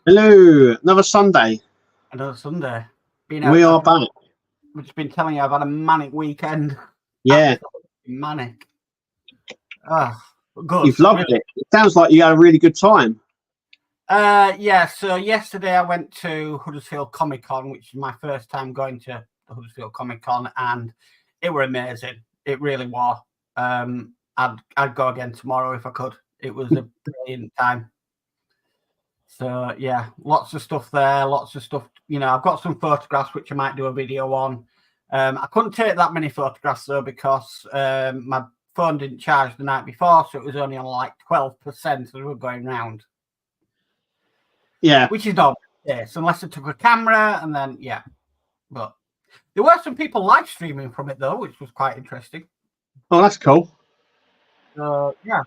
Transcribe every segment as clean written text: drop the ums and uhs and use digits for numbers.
Hello, another Sunday. Another Sunday. We are back. We've just been telling you I've had a manic weekend. Yeah. Absolutely manic. Oh, good. You've loved it. It sounds like you had a really good time. Yeah, so yesterday I went to Huddersfield Comic Con, which is my first time going to the Huddersfield Comic Con, and it were amazing. It really was. I'd go again tomorrow if I could. It was a brilliant time. So yeah, lots of stuff there, lots of stuff. I've got some photographs which I might do a video on. I couldn't take that many photographs though because my phone didn't charge the night before, so it was only on like 12% as we were going round. Yeah, which is not the case unless I took a camera, and then yeah. But there were some people live streaming from it though, which was quite interesting. Oh, that's cool. Yeah,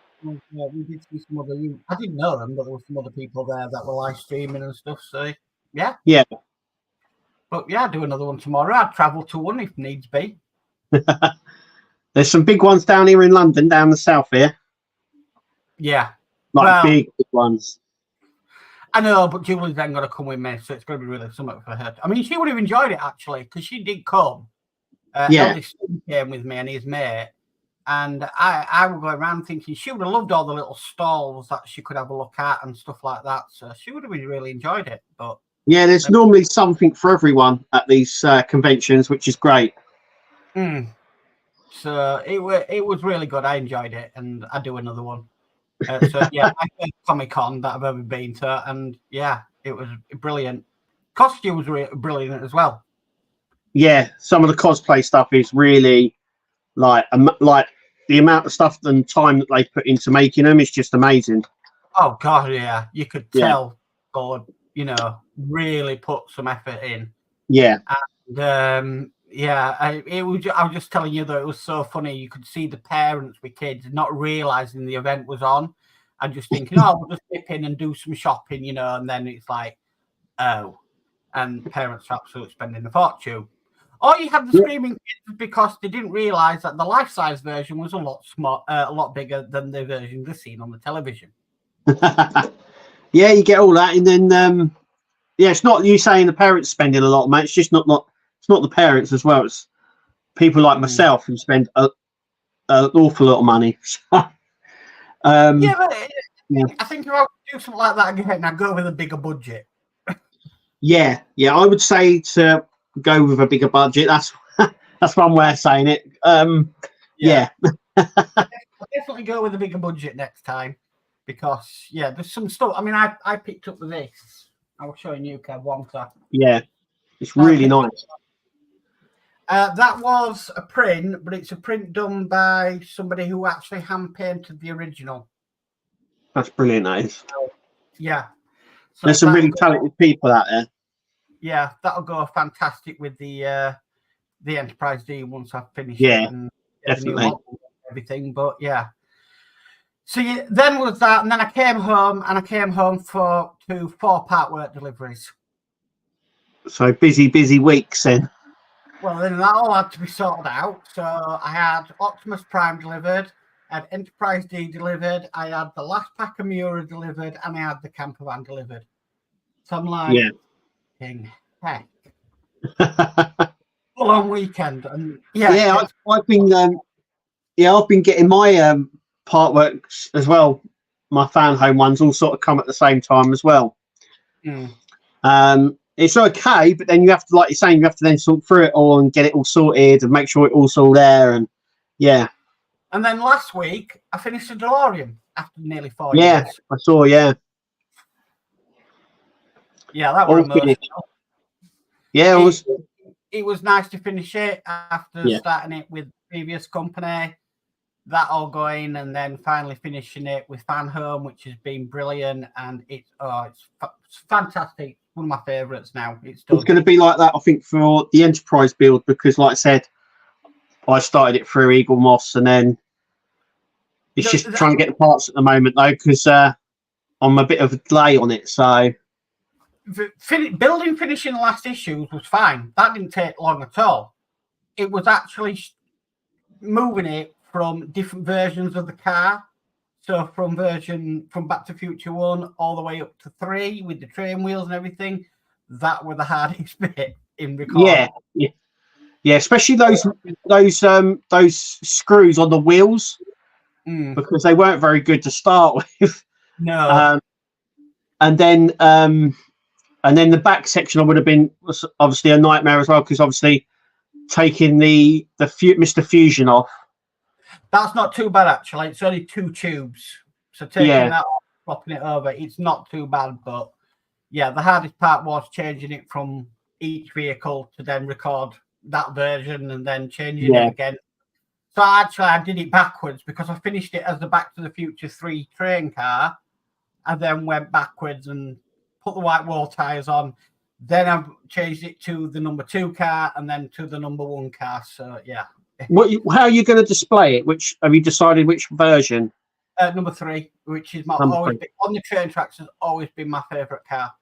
we did see some other. I didn't know them, but there were some other people there that were live streaming and stuff. So yeah. But yeah, I'll do another one tomorrow. I'd travel to one if needs be. There's some big ones down here in London, down the south here. Yeah, big ones. I know, but Julie's then going to come with me, so it's going to be really something for her. I mean, she would have enjoyed it actually because she did come. Eldest son came with me and his mate. And I would go around thinking she would have loved all the little stalls that she could have a look at and stuff like that. So she would have really enjoyed it. But yeah, there's normally something for everyone at these conventions, which is great. So it was really good. I enjoyed it, and I'd do another one. So yeah, my first Comic-Con that I've ever been to, and yeah, it was brilliant. Costumes were brilliant as well. Yeah, some of the cosplay stuff is really like the amount of stuff and time that they put into making them is just amazing. Oh god, yeah, you could tell God, really put some effort in. Yeah, and I was just telling you that it was so funny. You could see the parents with kids not realizing the event was on and just thinking, oh, we'll just dip in and do some shopping, and then it's like, oh, and parents are absolutely spending a fortune. Or you had the screaming kids because they didn't realize that the life-size version was a lot bigger than the version they've seen on the television. Yeah, you get all that, and then it's not you saying the parents spending a lot, mate. It's just not it's not the parents as well. It's people like myself who spend an awful lot of money. I think if I would do something like that again, I'd go with a bigger budget. Yeah, I would say to go with a bigger budget. That's one way of saying it. Yeah. I'll definitely go with a bigger budget next time because there's some stuff. I mean, I picked up this. I was showing you, Kev, one time. Yeah, it's really nice. That was a print, but it's a print done by somebody who actually hand painted the original. That's brilliant, that is. Yeah. So there's some really talented people out there. Yeah, that'll go fantastic with the Enterprise D once I've finished it. Yeah, definitely. And everything, but yeah. So then was that, and then I came home for 4 Partwork deliveries. So busy weeks then. Well, then that all had to be sorted out. So I had Optimus Prime delivered, I had Enterprise D delivered, I had the last pack of Mura delivered, and I had the camper van delivered. So I'm like, heck. Full on weekend. And I've been getting my Partworks as well. My fan home ones all sort of come at the same time as well. It's okay, but then you have to, like you're saying, you have to then sort through it all and get it all sorted and make sure it all's all there. And and then last week I finished the DeLorean after nearly 4 years. Yeah, I saw. Yeah, that was emotional. Yeah, it was nice to finish it after starting it with the previous company. That all going, and then finally finishing it with Fan Home, which has been brilliant, and it's fantastic. One of my favourites now. It's going to be like that, I think, for the Enterprise build, because, like I said, I started it through Eagle Moss, and then it's just trying to get the parts at the moment, though, because I'm a bit of a delay on it. So finishing the last issues was fine. That didn't take long at all. It was actually moving it from different versions of the car. So from Back to Future 1 all the way up to 3 with the train wheels and everything, that were the hardest bit in recording. Yeah, especially those screws on the wheels, because they weren't very good to start with. No. And then the back section was obviously a nightmare as well, because obviously taking the Mr. Fusion off. That's not too bad, actually. It's only 2 tubes. So taking that off, swapping it over, it's not too bad. But yeah, the hardest part was changing it from each vehicle to then record that version and then changing it again. So actually, I did it backwards, because I finished it as the Back to the Future 3 train car, and then went backwards and put the white wall tires on. Then I changed it to the number 2 car, and then to the number 1 car. So yeah. How are you going to display it? Which have you decided which version? Number 3, which is on the train tracks, has always been my favourite car.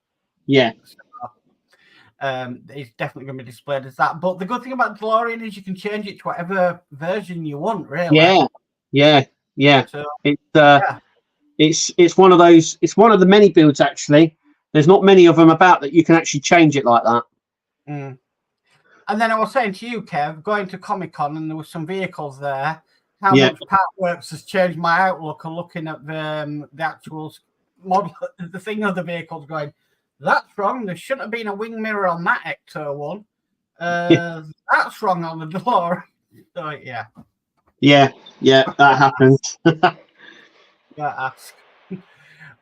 Yeah. So, it's definitely going to be displayed as that. But the good thing about DeLorean is you can change it to whatever version you want, really. Yeah. So, it's one of those. It's one of the many builds, actually. There's not many of them about that you can actually change it like that. And then I was saying to you, Kev, going to Comic-Con, and there were some vehicles there. How much Partworks has changed my outlook on looking at the actual model, the thing of the vehicles, going, that's wrong. There shouldn't have been a wing mirror on that Ecto one. That's wrong on the DeLorean. So, yeah, that happens. Ask.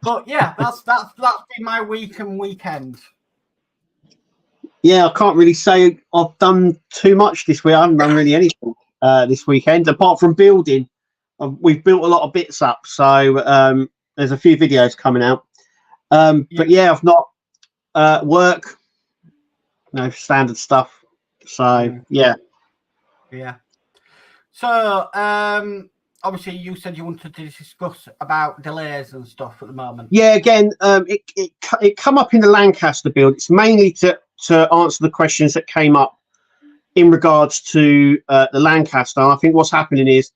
But yeah, that's been my week and weekend. Yeah, I can't really say I've done too much this week. I haven't done really anything this weekend, apart from building. We've built a lot of bits up, so there's a few videos coming out. But yeah, I've not work, standard stuff. So yeah. So obviously you said you wanted to discuss about delays and stuff at the moment. Yeah, again, it come up in the Lancaster build. It's mainly to answer the questions that came up in regards to the Lancaster. And I think what's happening is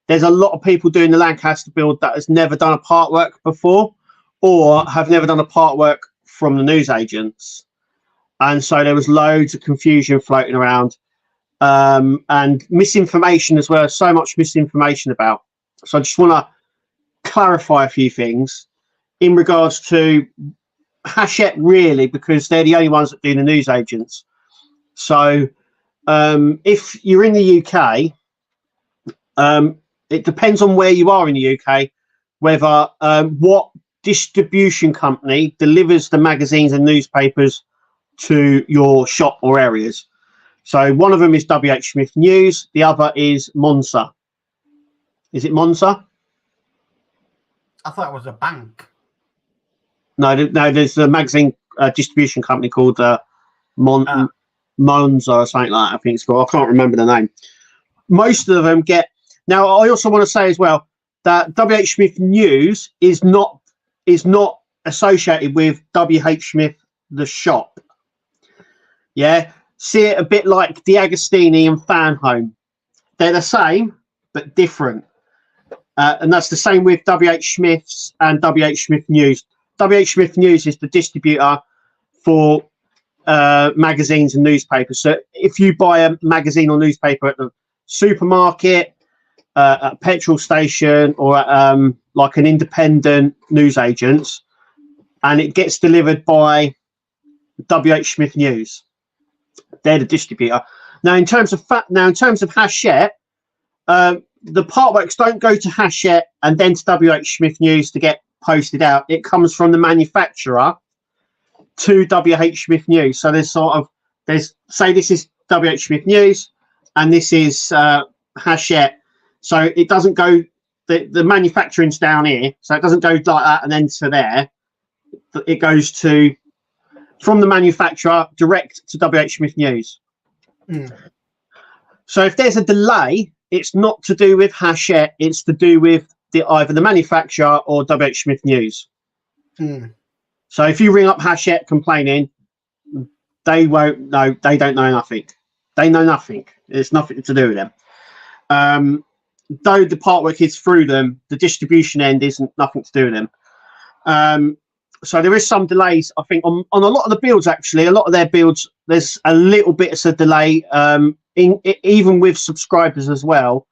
there's a lot of people doing the Lancaster build that has never done a Partwork before, or have never done a Partwork from the newsagents. And so there was loads of confusion floating around, and misinformation as well. So much misinformation about. So I just want to clarify a few things in regards to Hachette, really, because they're the only ones that do the newsagents. So if you're in the UK, it depends on where you are in the UK, whether what distribution company delivers the magazines and newspapers to your shop or areas. So one of them is WH Smith News, the other is Monza. Is it Monza? I thought it was a bank. No, there's a magazine distribution company called Monza or something like that, I think it's called. I can't remember the name. Most of them get. Now, I also want to say as well that WH Smith News is not associated with WH Smith the shop. Yeah, see it a bit like D'Agostini and Fan Home. They're the same but different, and that's the same with WH Smith's and WH Smith News. WH Smith News is the distributor for magazines and newspapers. So if you buy a magazine or newspaper at the supermarket, at a petrol station, or at, like an independent newsagent, and it gets delivered by WH Smith News, they're the distributor. Now, in terms of Hachette, the Partworks don't go to Hachette and then to WH Smith News to get posted out. It comes from the manufacturer to WH Smith News. So say this is WH Smith News and this is Hachette. So it doesn't go, the manufacturing's down here, so it doesn't go like that and then to there. It goes from the manufacturer direct to WH Smith News. So if there's a delay, it's not to do with Hachette, it's to do with either the manufacturer or WH Smith News. So if you ring up Hachette complaining, they won't know. They don't know nothing. They know nothing. It's nothing to do with them. though the partwork is through them, the distribution end isn't nothing to do with them. So there is some delays, I think, on a lot of the builds. Actually, a lot of their builds, there's a little bit of a delay, even with subscribers as well.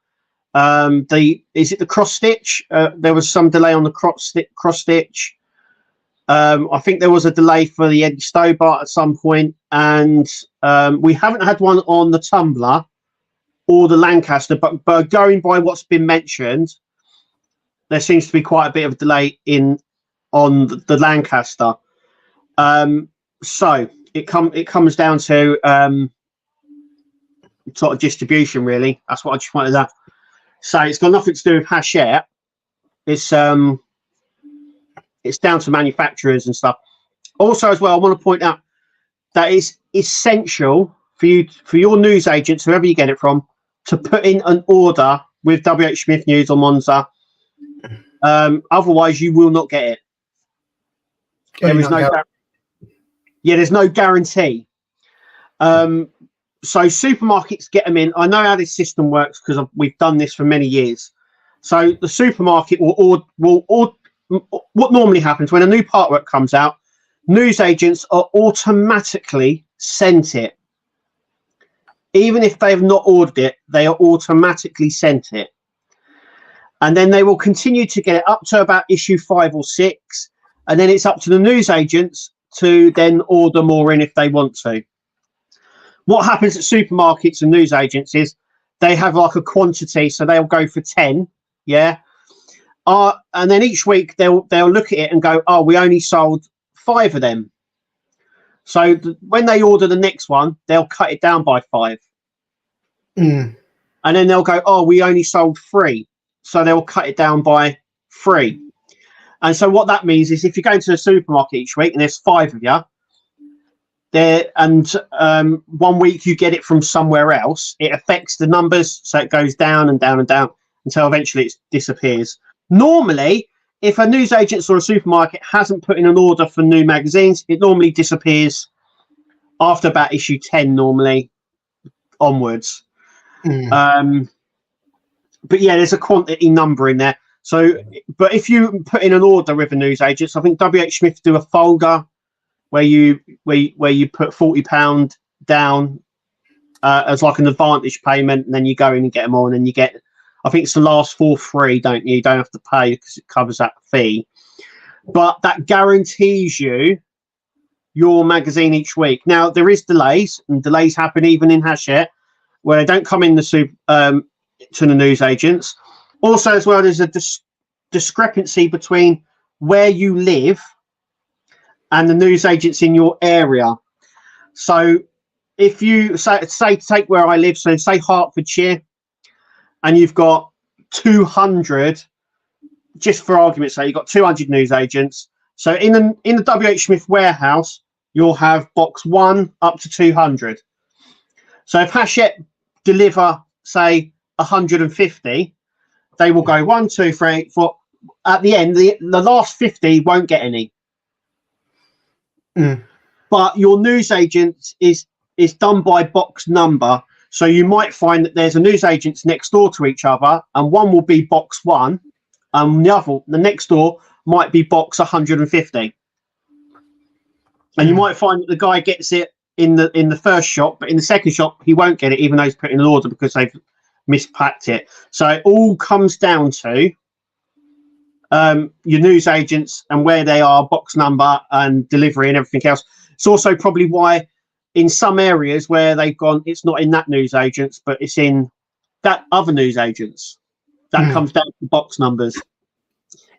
Is it the cross stitch? There was some delay on the cross stitch. I think there was a delay for the Eddie Stobart at some point, and we haven't had one on the Tumbler or the Lancaster, but going by what's been mentioned, there seems to be quite a bit of a delay on the Lancaster. So it comes down to sort of distribution, really. That's what I just wanted to say. It's got nothing to do with Hachette. It's down to manufacturers and stuff. Also, as well, I want to point out that it's essential for your news agents, whoever you get it from, to put in an order with WH Smith News or Monza. Otherwise, you will not get it. There's no guarantee. So supermarkets get them in. I know how this system works because we've done this for many years. So the supermarket will what normally happens when a new partwork comes out, news agents are automatically sent it. Even if they've not ordered it, they are automatically sent it. And then they will continue to get it up to about issue 5 or 6. And then it's up to the news agents to then order more in if they want to. What happens at supermarkets and news agents is they have like a quantity, so they'll go for 10, yeah. And then each week they'll look at it and go, oh, we only sold 5 of them. So when they order the next one, they'll cut it down by 5. And then they'll go, oh, we only sold 3. So they'll cut it down by 3. And so what that means is if you go to the supermarket each week and there's 5 of you, and 1 week you get it from somewhere else, it affects the numbers. So it goes down and down and down until eventually it disappears. Normally, if a news agent or a supermarket hasn't put in an order for new magazines, it normally disappears after about issue 10 normally onwards. But yeah, there's a quantity number in there. So, but if you put in an order with a news agent, I think WH Smith do a folder where you put £40 down as like an advantage payment, and then you go in and get them on, and you get, I think it's the last 4 free, don't you? You don't have to pay because it covers that fee. But that guarantees you your magazine each week. Now there is delays, and delays happen even in Hachette, where they don't come in to the news agents. Also, as well, there's a discrepancy between where you live and the news agents in your area. So if you say take where I live, so say Hertfordshire, and you've got 200, just for argument's sake, you've got 200 news agents. So in the WH Smith warehouse, you'll have box 1 up to 200. So if Hachette deliver, say, 150, they will go 1, 2, 3, 4. At the end, the last 50 won't get any. But your news agent is done by box number. So you might find that there's a news agents next door to each other, and one will be box 1, and the next door might be box 150. And you might find that the guy gets it in the first shop, but in the second shop he won't get it, even though he's put in an order because they've mispacked it. So it all comes down to your news agents and where they are, box number and delivery and everything else. It's also probably why in some areas where they've gone, it's not in that news agents, but it's in that other news agents. That comes down to box numbers.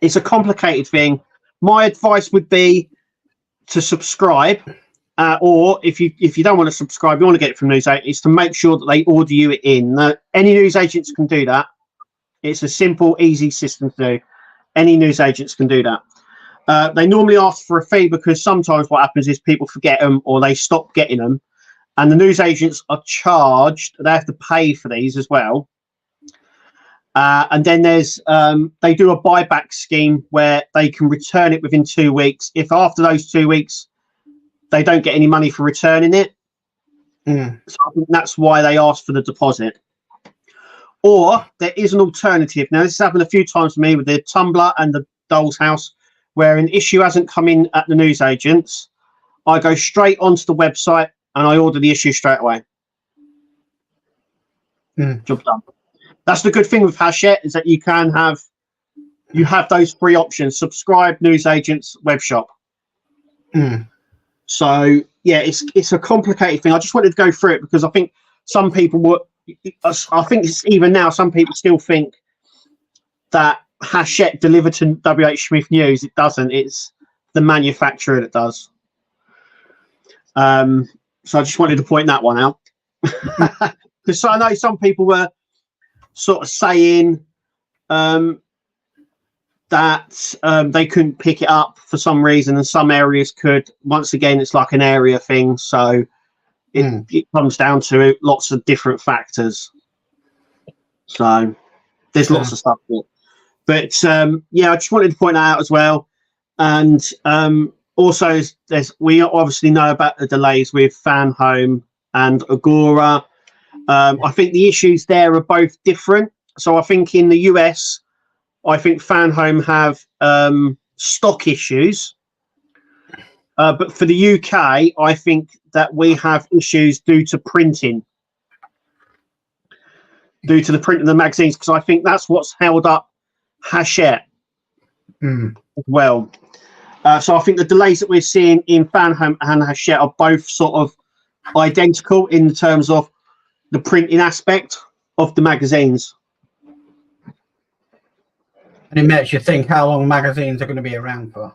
It's a complicated thing. My advice would be to subscribe, or if you don't want to subscribe, you want to get it from news agents, is to make sure that they order you it in. Any news agents can do that. It's a simple, easy system to do. Any news agents can do that. They normally ask for a fee because sometimes what happens is people forget them or they stop getting them, and the news agents are charged. They have to pay for these as well. And then there's they do a buyback scheme where they can return it within 2 weeks. If after those 2 weeks they don't get any money for returning it, so I think that's why they ask for the deposit. Or there is an alternative. Now, this has happened a few times to me with the Tumblr and the Doll's House, where an issue hasn't come in at the newsagents. I go straight onto the website and I order the issue straight away. Job done. That's the good thing with Hachette, is that you have those three options: subscribe, newsagents, web shop. So yeah, it's a complicated thing. I just wanted to go through it because I think some people I think it's even now, some people still think that Hachette delivered to WH Smith News. It doesn't. It's the manufacturer that does. So I just wanted to point that one out. Because I know some people were sort of saying that they couldn't pick it up for some reason, and some areas could. Once again, it's like an area thing, so it comes down to lots of different factors. So there's lots of stuff for it. But yeah, I just wanted to point that out as well. And also, we obviously know about the delays with Fan Home and Agora. I think the issues there are both different. So I think in the US, I think Fan Home have stock issues. But for the UK, I think that we have issues due to printing. Due to the print of the magazines, because I think that's what's held up Hachette as well. So I think the delays that we're seeing in Fan Home and Hachette are both sort of identical in terms of the printing aspect of the magazines. And it makes you think how long magazines are going to be around for.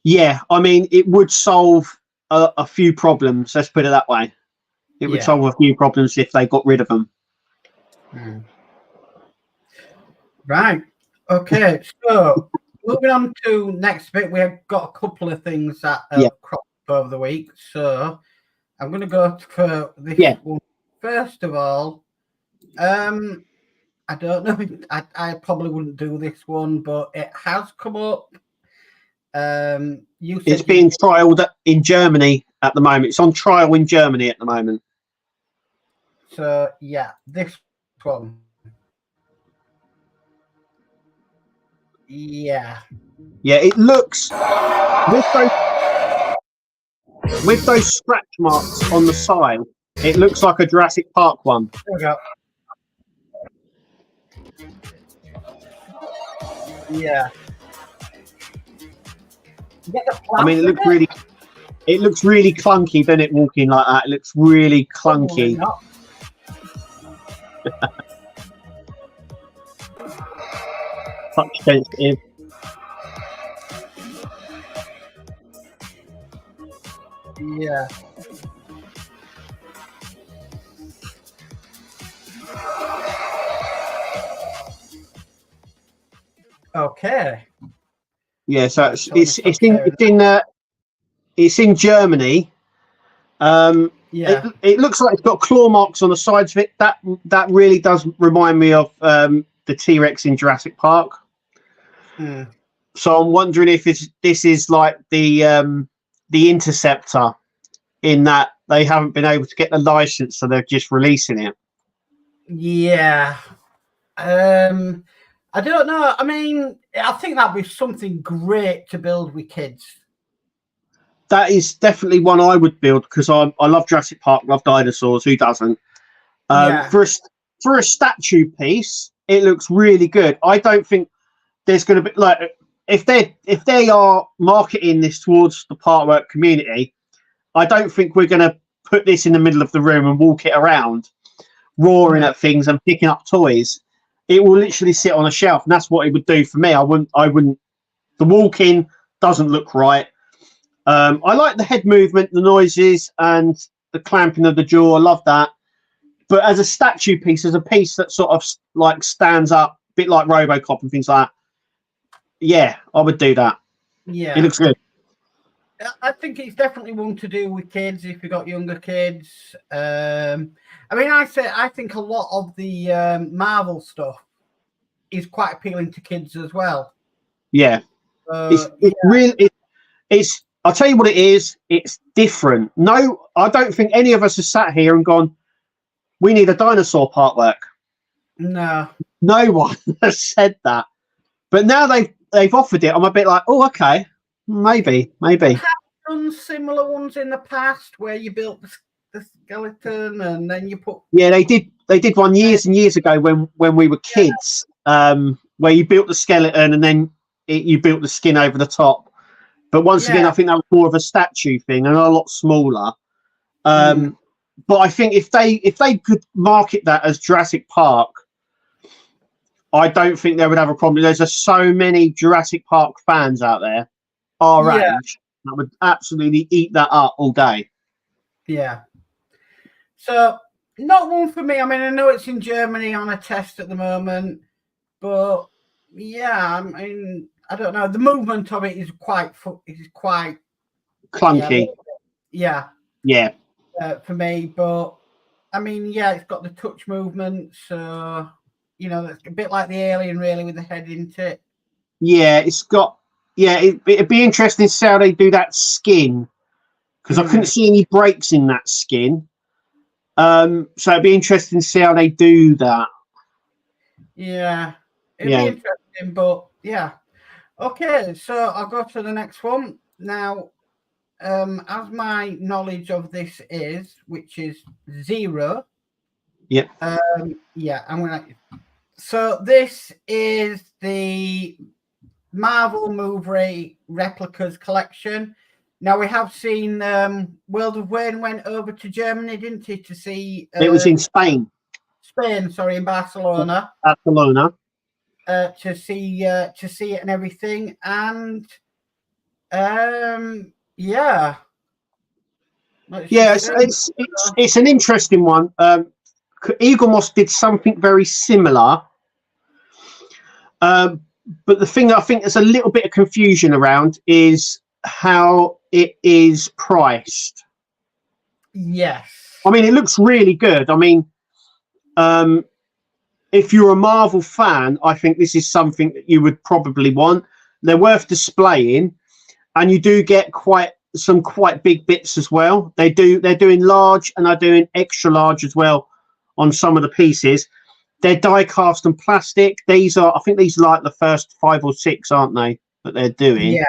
Yeah, I mean, it would solve a few problems. Let's put it that way. It would solve a few problems if they got rid of them. Right. Okay. So moving on to next bit, we have got a couple of things that cropped up over the week. So I'm going to go for this one. First of all, I don't know. I probably wouldn't do this one, but it has come up. It's being trialed in Germany at the moment. It's on trial in Germany at the moment. So yeah, this one. Yeah, it looks with those scratch marks on the side. It looks like a Jurassic Park one. There we go. Yeah. I mean, it looks really clunky, doesn't it? Walking like that, it looks really clunky. Touch sensitive. Yeah. Okay. Yeah, so it's in Germany. It looks like it's got claw marks on the sides of it. That really does remind me of the T-Rex in Jurassic Park. So I'm wondering if this is like the Interceptor, in that they haven't been able to get the license, so they're just releasing it. Yeah. I don't know. I mean, I think that'd be something great to build with kids. That is definitely one I would build, because I love Jurassic Park, love dinosaurs. Who doesn't? For a statue piece, it looks really good. I don't think there's going to be, like, if they are marketing this towards the Partwork community, I don't think we're going to put this in the middle of the room and walk it around, roaring at things and picking up toys. It will literally sit on a shelf, and that's what it would do for me. I wouldn't. The walking doesn't look right. I like the head movement, the noises, and the clamping of the jaw. I love that. But as a statue piece, as a piece that sort of like stands up, a bit like RoboCop and things like that, yeah, I would do that. Yeah, it looks good. I think it's definitely one to do with kids if you've got younger kids. I mean, I think a lot of the Marvel stuff is quite appealing to kids as well. Yeah, it's. I'll tell you what it is. It's different. No, I don't think any of us have sat here and gone, we need a dinosaur Partwork. No. No one has said that. But now they've offered it. I'm a bit like, oh, okay, maybe. Done similar ones in the past where you built the skeleton and then you put. Yeah, they did one years and years ago when we were kids, where you built the skeleton and then you built the skin over the top. But once again, I think that was more of a statue thing and a lot smaller. But I think if they could market that as Jurassic Park, I don't think they would have a problem. There's just so many Jurassic Park fans out there, our age, that would absolutely eat that up all day. Yeah. So not one for me. I mean, I know it's in Germany on a test at the moment, but yeah, I mean, I don't know. The movement of it is quite clunky. Yeah. For me, but I mean, yeah, it's got the touch movement, so you know, that's a bit like the alien, really, with the head into it. Yeah, it's got. Yeah, it'd be interesting to see how they do that skin, because I couldn't see any breaks in that skin. So it'd be interesting to see how they do that. Yeah, it'd be interesting, but yeah. Okay, so I'll go to the next one now. As my knowledge of this is, which is 0. Yep. Yeah, I'm gonna. So this is the Marvel movie replicas collection. Now we have seen World of Wayne went over to Germany, didn't he, to see? It was in Spain. Sorry, in Barcelona. Barcelona. To see it and everything, and yeah. It's an interesting one. Eagle Moss did something very similar, but the thing that I think there's a little bit of confusion around is how it is priced. Yes. I mean, it looks really good. I mean, if you're a Marvel fan, I think this is something that you would probably want. They're worth displaying, and you do get quite big bits as well. They're doing large and they're doing extra large as well on some of the pieces. They're die cast and plastic. I think these are like the first 5 or 6, aren't they, that they're doing?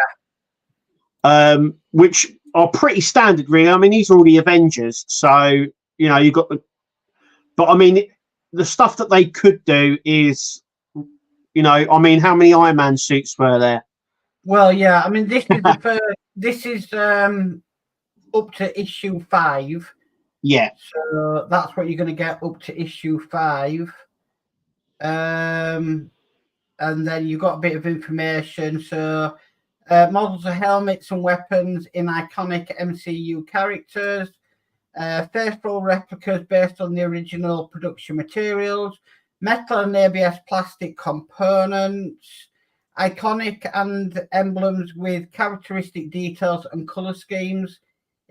Yeah. Which are pretty standard, really. I mean, these are all the Avengers, so you know you've got the. But I mean, the stuff that they could do is, you know, I mean, how many Iron Man suits were there? Well, yeah. I mean, this is the first. This is up to issue 5. Yeah. So that's what you're going to get up to issue 5. And then you've got a bit of information. So models of helmets and weapons in iconic MCU characters. Faithful replicas based on the original production materials. Metal and ABS plastic components. Iconic and emblems with characteristic details and colour schemes.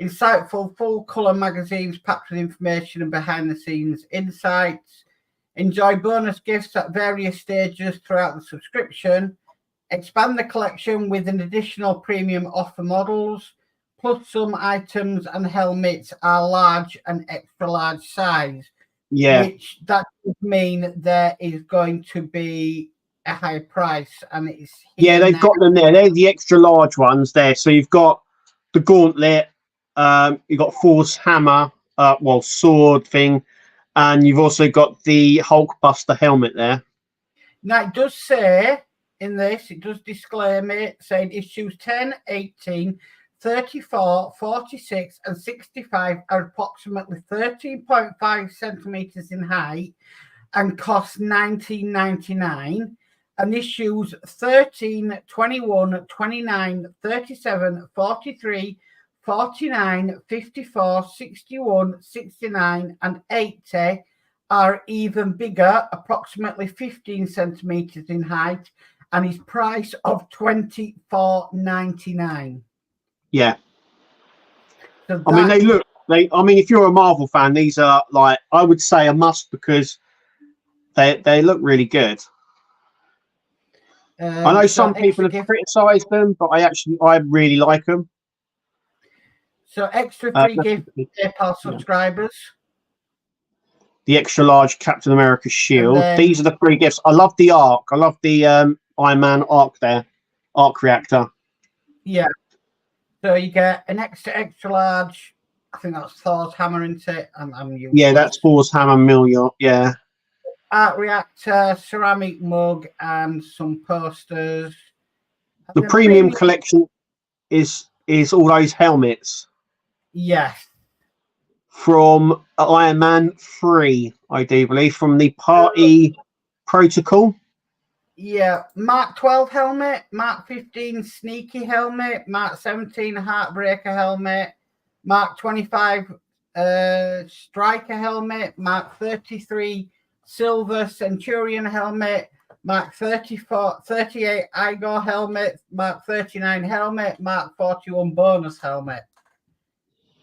Insightful full colour magazines packed with information and behind the scenes insights. Enjoy bonus gifts at various stages throughout the subscription. Expand the collection with an additional premium offer models. Plus some items and helmets are large and extra large size. Yeah. Which that would mean there is going to be a higher price, and it's they've got them there. They're the extra large ones there. So you've got the gauntlet, you've got Thor's hammer, sword thing, and you've also got the Hulkbuster helmet there. Now it does say in this, it does disclaim it saying issues 10, 18, 34, 46, and 65 are approximately 13.5 centimeters in height and cost $19.99. And issues 13, 21, 29, 37, 43, 49, 54, 61, 69, and 80 are even bigger, approximately 15 centimeters in height, and is price of $24.99. Yeah. So I mean, if you're a Marvel fan, these are, like, I would say a must, because they look really good. I know some people have criticised them, but I really like them. So extra free gift for PayPal subscribers. the extra large Captain America shield. then- These are the 3 gifts. I love the arc. I love the Iron Man arc there, arc reactor. Yeah. So you get an extra large. I think that's Thor's hammer, isn't it? Yeah, that's Thor's hammer mill. Yeah. Art reactor, ceramic mug, and some posters. The premium collection is all those helmets. Yes. From Iron Man 3, I do believe, from the party protocol. Yeah, Mark 12 helmet, Mark 15 sneaky helmet, Mark 17 heartbreaker helmet, Mark 25 striker helmet, Mark 33 silver centurion helmet, Mark 38 Igor helmet, Mark 39 helmet, Mark 41 bonus helmet.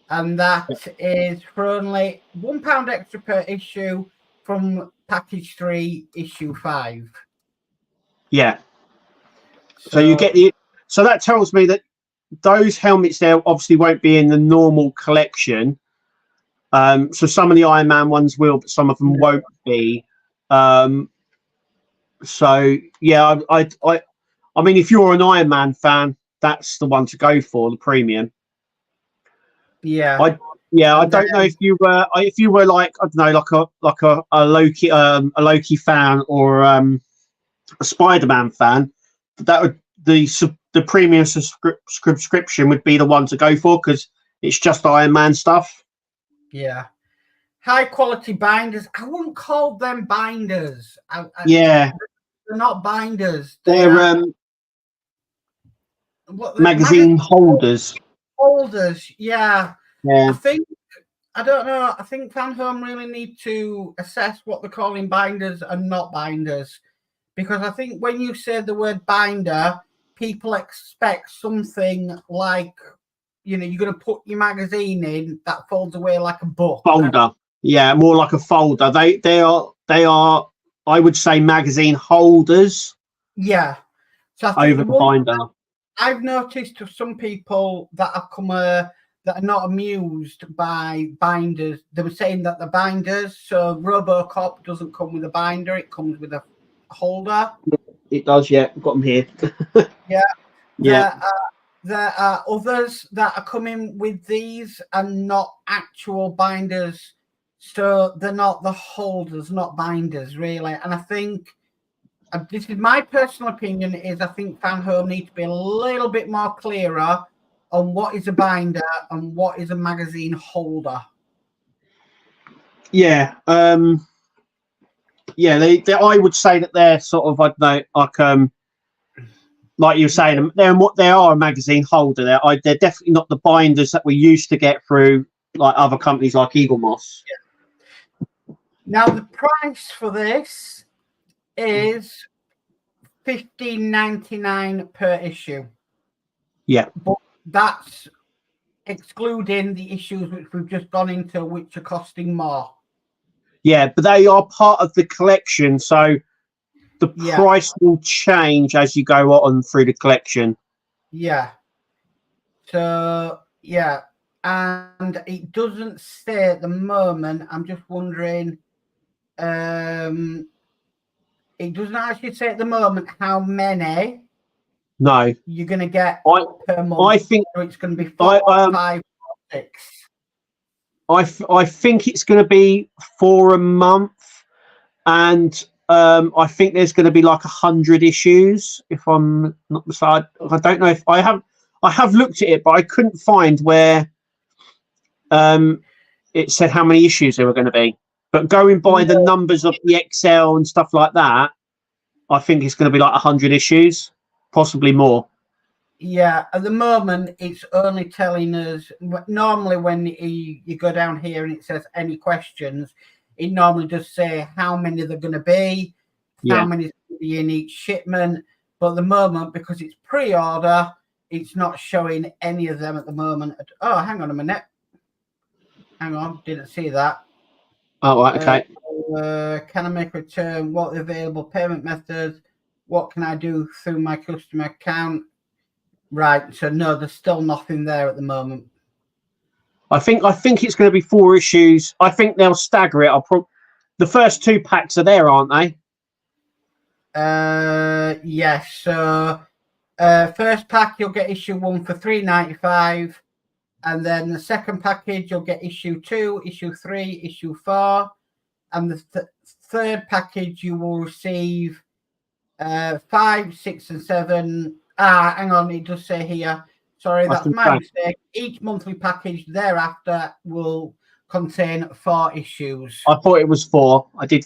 And that is for only £1 extra per issue from package 3, issue 5. Yeah. So you get the. So that tells me that those helmets there obviously won't be in the normal collection. So some of the Iron Man ones will, but some of them won't be. So yeah, I mean, if you're an Iron Man fan, that's the one to go for, the premium. Yeah. I don't know if you were like, I don't know, like a Loki fan or a Spider-Man fan, that would the premium subscription would be the one to go for, because it's just Iron Man stuff. Yeah. High quality binders. I wouldn't call them binders. Yeah. They're not binders. They're magazine holders. Holders, yeah. Yeah. I don't know. I think Fan Home really need to assess what they're calling binders and not binders. Because I think when you say the word binder, people expect something like, you're going to put your magazine in that folds away like a book. Folder. Yeah, more like a folder. They are I would say magazine holders. Yeah. So I think over the binder. I've noticed some people that have come that are not amused by binders. They were saying that the binders, so RoboCop doesn't come with a binder, it comes with a holder. It does, yeah. I've got them here. Yeah. Yeah. There are others that are coming with these and not actual binders. So they're not the holders, not binders, really. And I think, this is my personal opinion, is I think Fan Home need to be a little bit more clearer on what is a binder and what is a magazine holder. Yeah. Yeah, they I would say that they're sort of, I don't know, like you were saying, they are a magazine holder. They're definitely not the binders that we used to get through like other companies like Eagle Moss. Yeah. Now the price for this is $15.99 per issue. Yeah. But that's excluding the issues which we've just gone into, which are costing more. Yeah, but they are part of the collection, so the price will change as you go on through the collection. Yeah. So, yeah. And it doesn't say at the moment, I'm just wondering, it doesn't actually say at the moment how many you're going to get per month. I think it's going to be 4, 5, 6. I think it's going to be 4 a month, and I think there's going to be like 100 issues. If I'm not mistaken, I don't know if I have looked at it, but I couldn't find where it said how many issues there were going to be. But going by the numbers of the XL and stuff like that, I think it's going to be like 100 issues, possibly more. Yeah, at the moment, it's only telling us, normally when you go down here and it says any questions, it normally does say how many they're going to be, how many is going to be in each shipment. But at the moment, because it's pre-order, it's not showing any of them at the moment. Oh, hang on a minute. Hang on, didn't see that. Oh, right, okay. Can I make a return? What are the available payment methods? What can I do through my customer account? Right, so no, there's still nothing there at the moment. I think it's going to be 4 issues. I think they'll stagger it. the first 2 packs are there, aren't they? Yes. So first pack you'll get issue 1 for $3.95, and then the second package you'll get issue 2, issue 3, issue 4, and the third package you will receive 5, 6, and 7. Hang on, it does say here. Sorry, that's my mistake. Each monthly package thereafter will contain 4 issues. I thought it was 4. I did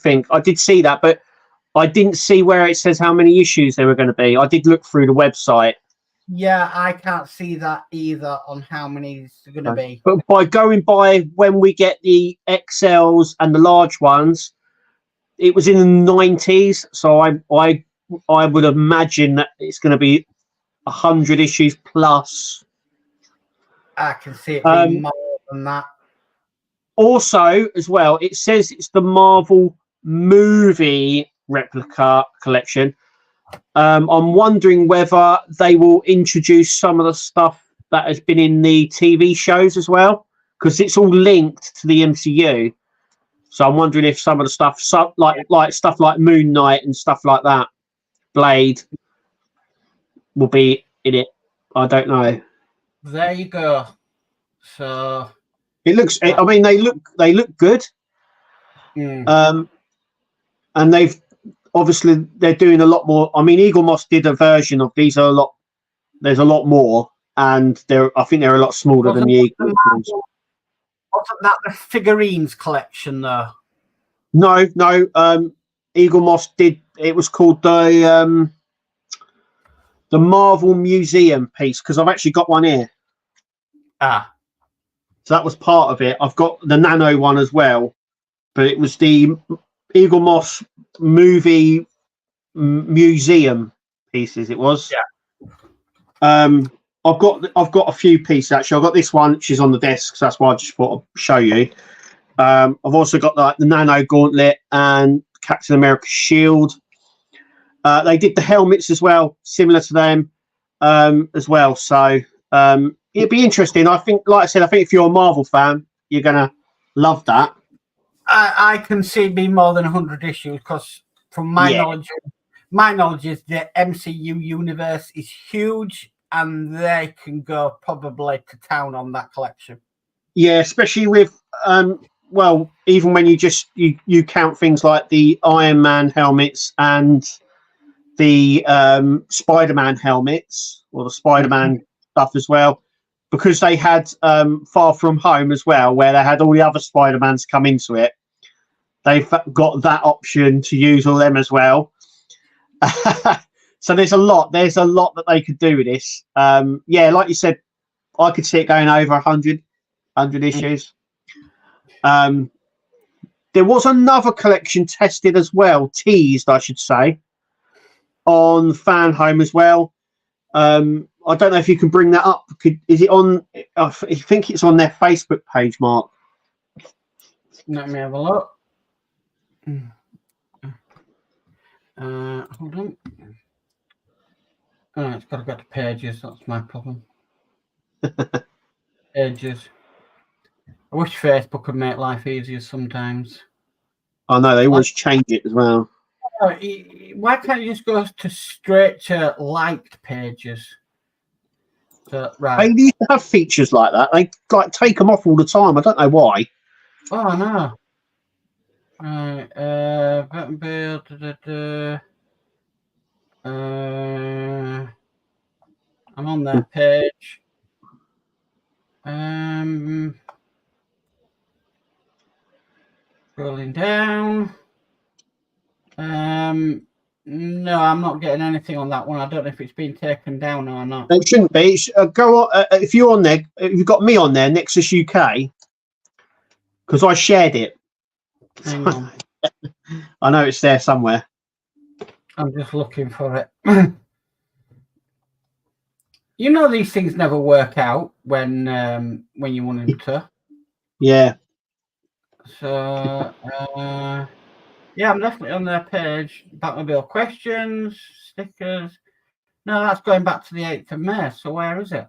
see that, but I didn't see where it says how many issues there were going to be. I did look through the website. Yeah, I can't see that either on how many it's going to be. But by going by when we get the XLs and the large ones, it was in the 90s. So I would imagine that it's going to be 100 issues plus. I can see it being more than that. Also, as well, it says it's the Marvel movie replica collection. I'm wondering whether they will introduce some of the stuff that has been in the TV shows as well, because it's all linked to the MCU. So I'm wondering if some of the stuff, like stuff like Moon Knight and stuff like that, Blade, will be in it. I don't know. There you go. So it looks. I mean, they look good. Mm. And they're doing a lot more. I mean, Eagle Moss did a version of these. There's a lot more, and I think they're a lot smaller than the Eagle ones. Wasn't that the figurines collection though? No. Eagle Moss did. It was called the Marvel Museum piece, because I've actually got one here. So that was part of it. I've got the Nano one as well, but it was the Eagle Moss movie museum pieces. It was. Yeah. I've got a few pieces actually. I've got this one, which is on the desk, so that's why I just thought I'd show you. I've also got the Nano Gauntlet and Captain America's shield. They did the helmets as well, similar to them as well. So it'd be interesting. I think, like I said, if you're a Marvel fan, you're gonna love that. I can see it being more than 100 issues, because from my knowledge is the MCU universe is huge, and they can go probably to town on that collection. Yeah, especially with even when you count things like the Iron Man helmets and the Spider-Man helmets, or the Spider-Man stuff as well, because they had Far From Home as well, where they had all the other Spider-Mans come into it. They've got that option to use all them as well. So there's a lot that they could do with this. Like you said, I could see it going over 100 issues. There was another collection tested as well, teased, I should say, on Fan Home as well. I don't know if you can bring that up. Is it on? I think it's on their Facebook page, Mark. Let me have a look. Hold on. Oh, it's got to go to pages. That's my problem. Pages. I wish Facebook would make life easier sometimes. I know, they always change it as well. Why can't you just go straight to liked pages? So, right. They used to have features like that. They take them off all the time. I don't know why. Oh no. I'm on that page. Scrolling down. No, I'm not getting anything on that one. I don't know if it's been taken down or not. It shouldn't be. Go on. If you're on there, if you've got me on there, Nexus UK, because I shared it. Hang on. I know it's there somewhere. I'm just looking for it. You know, these things never work out when you want them to. Yeah. So, yeah, I'm definitely on their page. Batmobile questions, stickers. No, that's going back to the 8th of May. So where is it?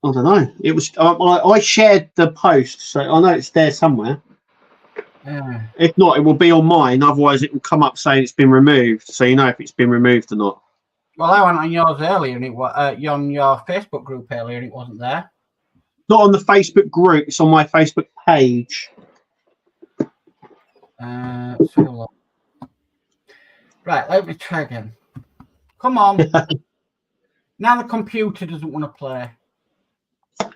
I don't know. It was. I shared the post, so I know it's there somewhere. If not, it will be on mine. Otherwise, it will come up saying it's been removed. So you know if it's been removed or not. Well, I went on yours earlier, and it was on your Facebook group earlier, and it wasn't there. Not on the Facebook group. It's on my Facebook page. So right, let me try again. Come on. Now the computer doesn't want to play.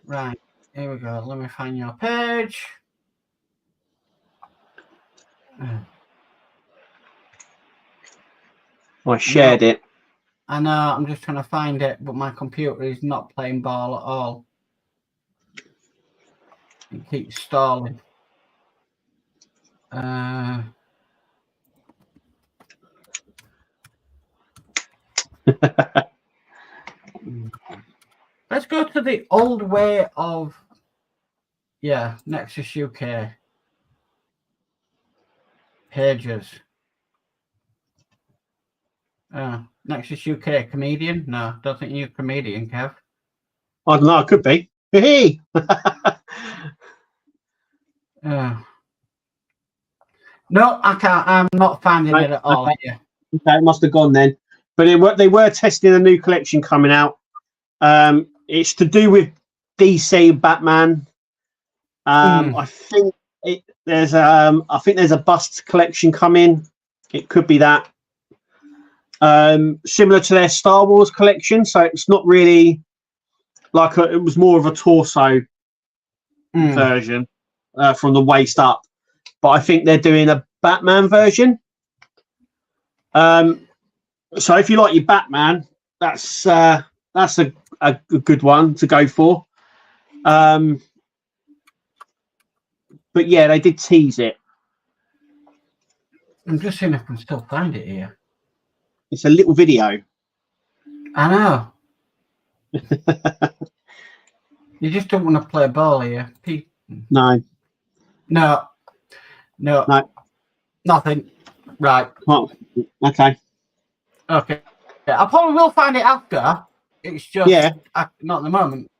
Right, here we go. Let me find your page. I shared it. I know, I'm just trying to find it, but my computer is not playing ball at all. It keeps stalling. Let's go to the old way of, Nexus UK pages. Nexus UK comedian? No, don't think you're a comedian, Kev. I don't know. It could be. Hey. No, I can't. I'm not finding it at all. Yeah. Okay, it must have gone then. But they were testing a new collection coming out. It's to do with DC Batman. I think there's a bust collection coming. It could be that. Similar to their Star Wars collection, so it's not really like it was more of a torso version from the waist up. But I think they're doing a Batman version. So if you like your Batman, that's a good one to go for. But yeah, they did tease it. I'm just seeing if I can still find it here. It's a little video. I know. You just don't want to play ball here. No. Nothing. Right. Oh, okay. Okay. Yeah, I probably will find it after. It's just not at the moment.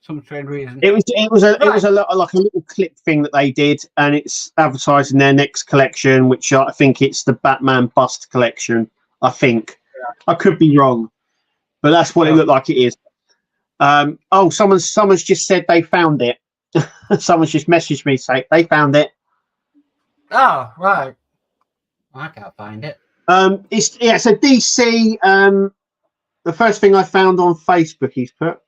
Some strange reason. It was a little clip thing that they did, and it's advertising their next collection, which I think it's the Batman Bust collection. I think I could be wrong, but that's what it looked like it is. Someone's just said they found it. Someone's just messaged me saying they found it. Oh, right. I can't find it. It's a DC. The first thing I found on Facebook, he's put.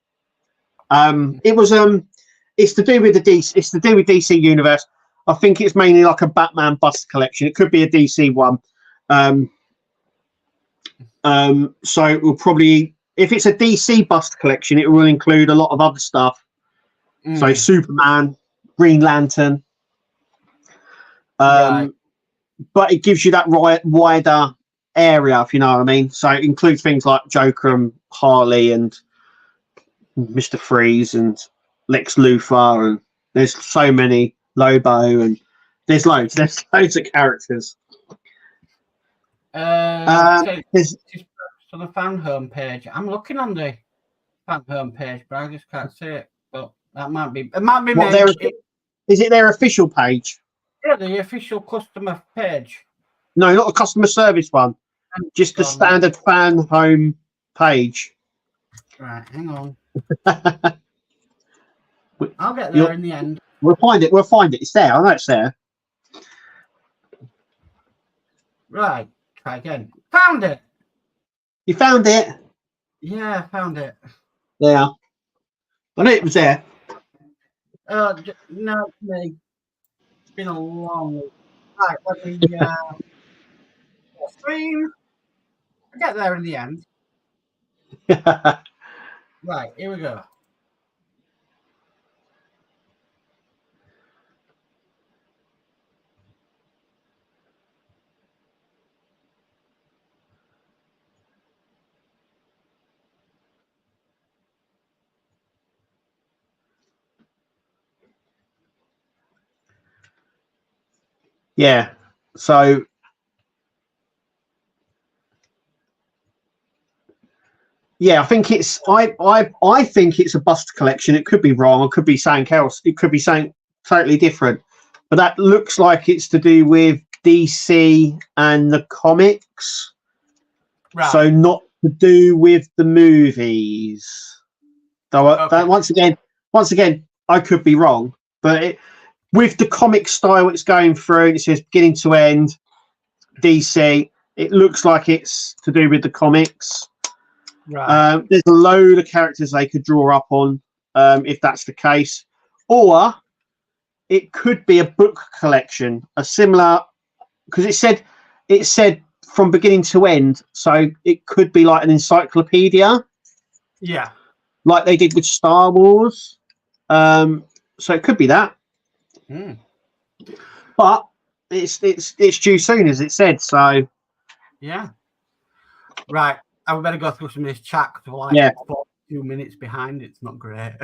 It's to do with the DC. It's to do with DC Universe. I think it's mainly like a Batman bust collection. It could be a DC one. So it will probably, if it's a DC bust collection, it will include a lot of other stuff. So Superman, Green Lantern. But it gives you that wider area, if you know what I mean. So it includes things like Joker and Harley and Mr. Freeze and Lex Luthor, and there's so many, Lobo, and there's loads of characters. Just on the fan home page. I'm looking on the fan home page, but I just can't see it. But that might be. It might be. Is it their official page? Yeah, the official customer page. No, not a customer service one. Just the standard fan home page. Right, hang on. I'll get there in the end. We'll find it. It's there. I know it's there. Right. Try again. Found it. You found it? Yeah, I found it. Yeah. I knew it was there. No, it's me. It's been a long week. Right, let me stream. I'll get there in the end. Right, here we go. Yeah. So yeah, I think it's I think it's a bust collection. It could be wrong. It could be something else. It could be something totally different. but that looks like it's to do with DC and the comics. Right. So not to do with the movies. Though once again, I could be wrong, but with the comic style it's going through, it says beginning to end, DC. It looks like it's to do with the comics. Right. There's a load of characters they could draw up on, if that's the case, or it could be a book collection, a similar, because it said from beginning to end, so it could be like an encyclopedia. Yeah. Like they did with Star Wars. So it could be that. Mm. But it's due soon, as it said. So yeah. Right. I would better go through some of this chat because we're like 42 minutes behind. It's not great.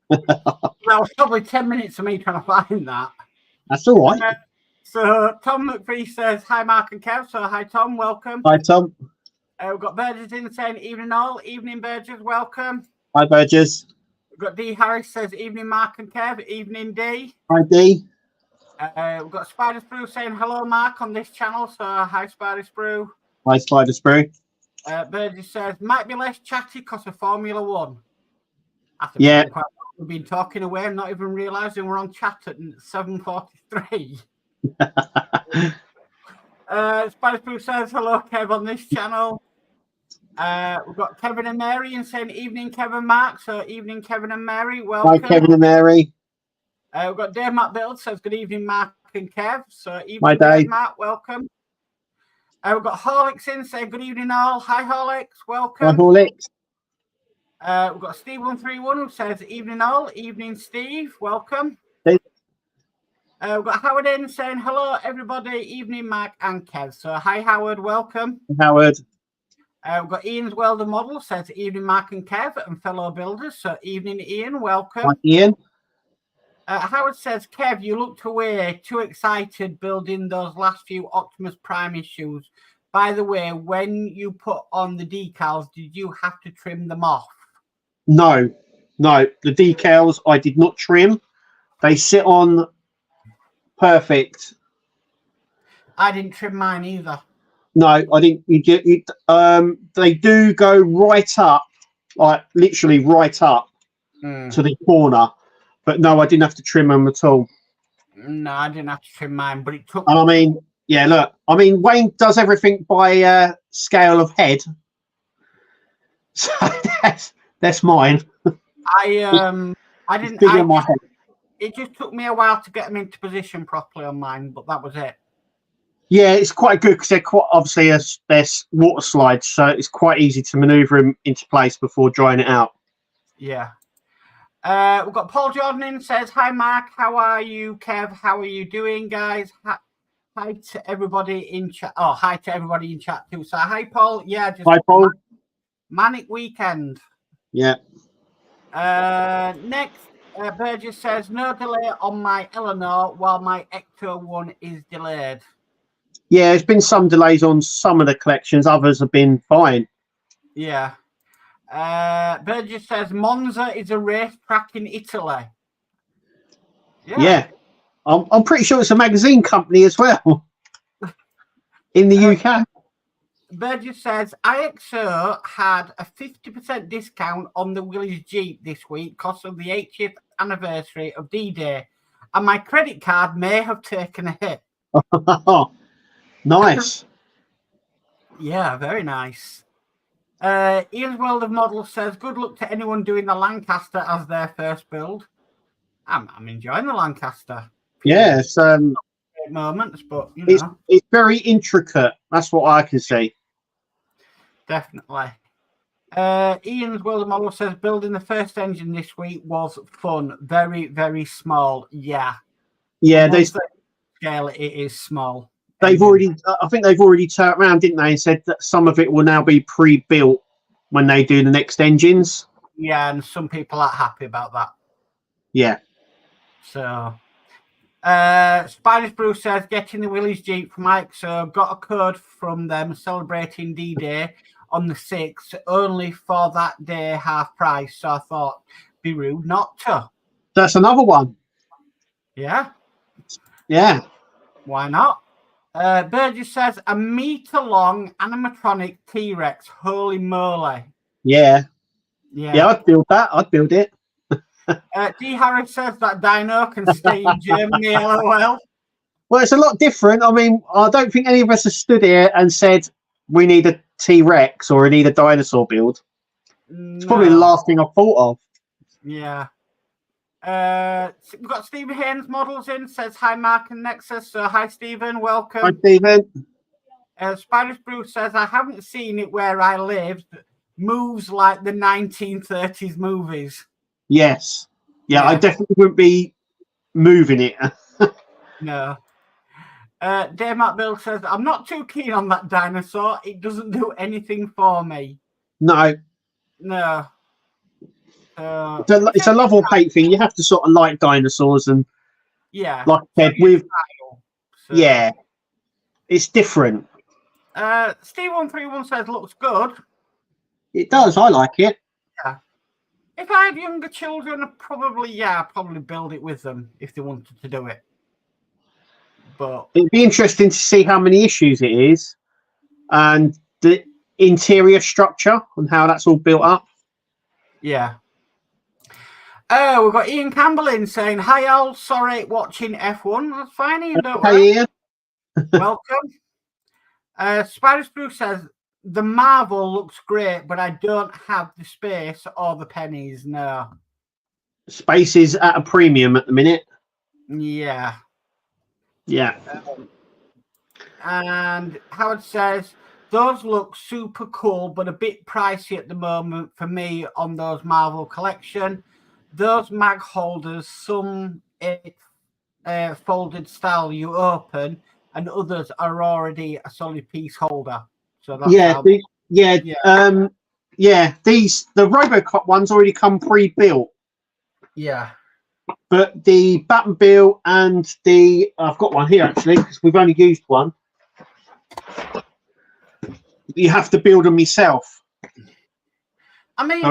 That was probably 10 minutes of me trying to find that. That's all right. So Tom McPhee says, hi, Mark and Kev. So hi, Tom. Welcome. Hi, Tom. We've got Burgess in saying, evening all. Evening, Burgess. Welcome. Hi, Burgess. We've got D. Harris says, evening, Mark and Kev. Evening, D. Hi, D. We've got Spider Sprue saying, hello, Mark, on this channel. So hi, Spider Sprue. Hi, Spider Sprue. Burgess says, might be less chatty because of Formula One. I think we've been talking away and not even realising we're on chat at 7:43. Spider Sprue says, hello, Kev, on this channel. We've got Kevin and Mary and saying, evening, Kevin Mark. So evening, Kevin and Mary. Welcome. Hi, Kevin and Mary. We've got Dave Matt Build says, good evening, Mark and Kev. So evening, hi, Dave. Matt. Welcome. We've got Horlicks in saying, good evening, all. Hi, Horlicks. Welcome. Hi, Horlicks. We've got Steve131 who says, evening, all. Evening, Steve. Welcome. Hey. We've got Howard in saying, hello, everybody. Evening, Mark and Kev. So hi, Howard. Welcome. Howard. We've got Ian's Welder Model says, evening, Mark and Kev and fellow builders. So evening, Ian. Welcome. Hi, Ian. Howard says, Kev, you looked away, too excited building those last few Optimus Prime issues. By the way, when you put on the decals, did you have to trim them off? No. The decals I did not trim. They sit on perfect. I didn't trim mine either. No, I didn't. They do go right up, like literally right up to the corner. But no, I didn't have to trim them at all. No, I didn't have to trim mine, but it took. And I mean, yeah, look, I mean, Wayne does everything by scale of head. So that's mine. I didn't. My head. It just took me a while to get them into position properly on mine, but that was it. Yeah, it's quite good because they're quite obviously they're water slides, so it's quite easy to manoeuvre them into place before drying it out. Yeah. We've got Paul Jordan in says, hi, Mark. How are you, Kev? How are you doing, guys? Hi to everybody in chat. Oh, hi to everybody in chat too. So, hi, Paul. Yeah, just hi, Paul. Manic weekend. Yeah. Next, Burgess says, no delay on my Eleanor while my Ecto one is delayed. Yeah, there's been some delays on some of the collections. Others have been fine. Yeah. Burgess says Monza is a racetrack in Italy. Yeah. I'm pretty sure it's a magazine company as well in the UK. Burgess says IXO had a 50% discount on the Willys Jeep this week because of the 80th anniversary of D-Day, and my credit card may have taken a hit. Nice. Yeah, very nice. Ian's World of Models says, good luck to anyone doing the Lancaster as their first build. I'm enjoying the Lancaster. Yeah, it's moments, but you know, it's very intricate. That's what I can see. Definitely. Ian's World of Models says, building the first engine this week was fun. Very, very small. Yeah. Yeah, they scale it is small. They've already, I think they've already turned around, didn't they, and said that some of it will now be pre-built when they do the next engines. Yeah, and some people aren't happy about that. Yeah. So, Spiders Brew says, getting the Willys Jeep from Mike, so got a code from them celebrating D-Day on the 6th, only for that day, half price. So I thought, be rude not to. That's another one. Yeah. Yeah. Why not? Burgess says a meter-long animatronic T-Rex. Holy moly! Yeah. Yeah. Yeah, I'd build that. I'd build it. D. Harris says that dino can stay in Germany. LOL. Well, it's a lot different. I mean, I don't think any of us have stood here and said we need a T-Rex or we need a dinosaur build. It's probably the last thing I thought of. Yeah. We've got Stephen Haynes models in. Says hi, Mark and Nexus. So hi, Stephen. Welcome. Hi, Stephen. Spanish Bruce says I haven't seen it where I lived. Moves like the 1930s movies. Yes. Yeah, I definitely wouldn't be moving it. No. Dave Matt Bill says I'm not too keen on that dinosaur. It doesn't do anything for me. No. No. It's a love or hate thing. You have to sort of like dinosaurs, and yeah, like I said, with yeah, it's different. Steve 131 says looks good. It does. I like it. Yeah. If I had younger children, I'd probably build it with them if they wanted to do it. But it'd be interesting to see how many issues it is, and the interior structure and how that's all built up. Yeah. Oh, we've got Ian Campbell in saying, hi, Al. Sorry, watching F1. That's fine, Ian. Don't worry. Ian. Welcome. Spiders Bruce says, the Marvel looks great, but I don't have the space or the pennies. No. Space is at a premium at the minute. Yeah. Yeah. And Howard says, those look super cool, but a bit pricey at the moment for me on those Marvel collection. Those mag holders, some folded style you open, and others are already a solid piece holder. So that's the RoboCop ones already come pre-built. Yeah. But the Batmobile and I've got one here actually because we've only used one. You have to build them yourself. I mean,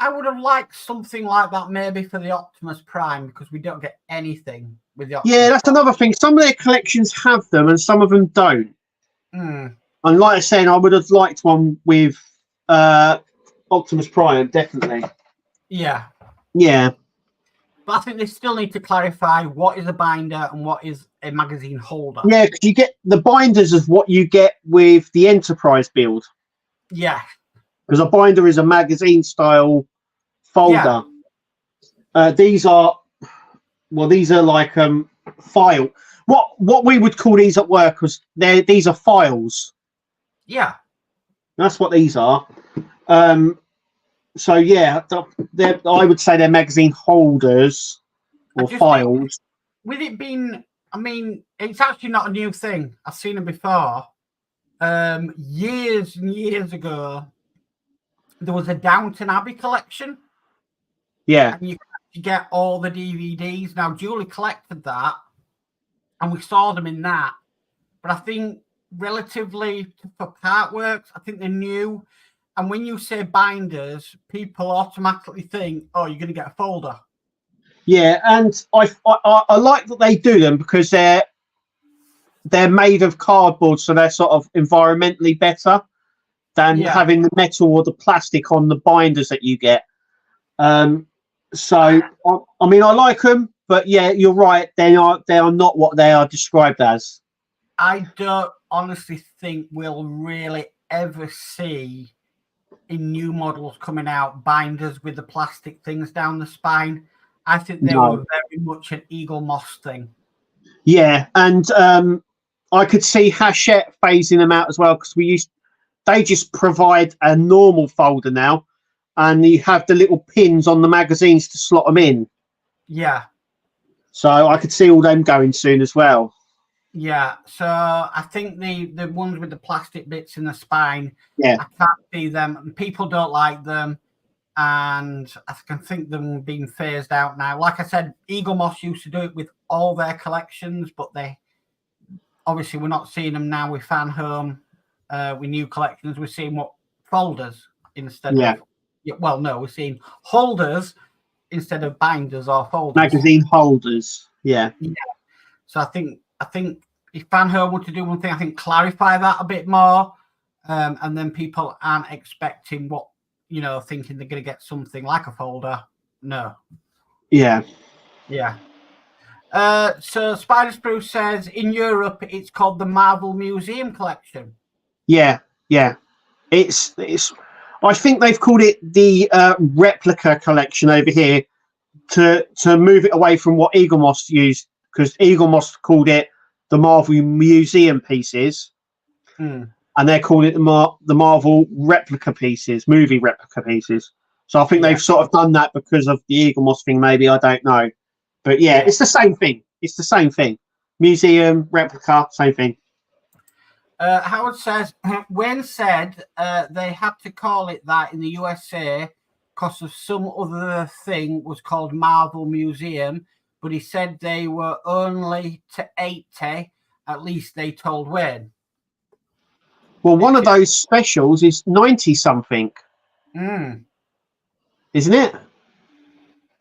I would have liked something like that maybe for the Optimus Prime because we don't get anything with the Optimus. Yeah, that's another thing. Some of their collections have them and some of them don't. Mm. And like I said, I would have liked one with Optimus Prime, definitely. Yeah. Yeah. But I think they still need to clarify what is a binder and what is a magazine holder. Yeah, because you get the binders of what you get with the Enterprise build. Yeah. Because a binder is a magazine style folder. Yeah. These are like file. What we would call these at work was these are files. Yeah. That's what these are. So yeah, I would say they're magazine holders or files. With it being, I mean, it's actually not a new thing. I've seen them before. Years and years ago, there was a Downton Abbey collection. Yeah. And you could get all the DVDs. Now, Julie collected that, and we saw them in that. But I think relatively for Partworks, I think they're new. And when you say binders, people automatically think, oh, you're going to get a folder. Yeah, and I like that they do them because they're made of cardboard, so they're sort of environmentally better than having the metal or the plastic on the binders that you get. So I mean, I like them, but yeah, you're right. They are not what they are described as. I don't honestly think we'll really ever see in new models coming out binders with the plastic things down the spine. I think they were very much an Eagle Moss thing. Yeah, and I could see Hachette phasing them out as well because they just provide a normal folder now, and you have the little pins on the magazines to slot them in. Yeah. So I could see all them going soon as well. Yeah, so I think the ones with the plastic bits in the spine, I can't see them. People don't like them, and I can think them being phased out now. Like I said, Eagle Moss used to do it with all their collections, but they obviously we're not seeing them now with Fan Home, with new collections. We're seeing what folders instead of. Well, no, we're seeing holders instead of binders or folders. Magazine holders, yeah. So I think if Van Home were to do one thing, I think clarify that a bit more, and then people aren't expecting what, thinking they're going to get something like a folder. No. Yeah. Yeah. So Spider Spruce says in Europe it's called the Marvel Museum Collection. Yeah. It's. I think they've called it the replica collection over here to move it away from what Eaglemoss used, because Eaglemoss called it the Marvel Museum Pieces, and they're calling it the Marvel Replica Pieces, movie replica pieces. So I think they've sort of done that because of the Eaglemoss thing, maybe, I don't know. But yeah, it's the same thing. It's the same thing. Museum, replica, same thing. Howard says, Wayne said they had to call it that in the USA because of some other thing was called Marvel Museum, but he said they were only to 80, at least they told Wayne. Well, one of those specials is 90-something. Isn't it?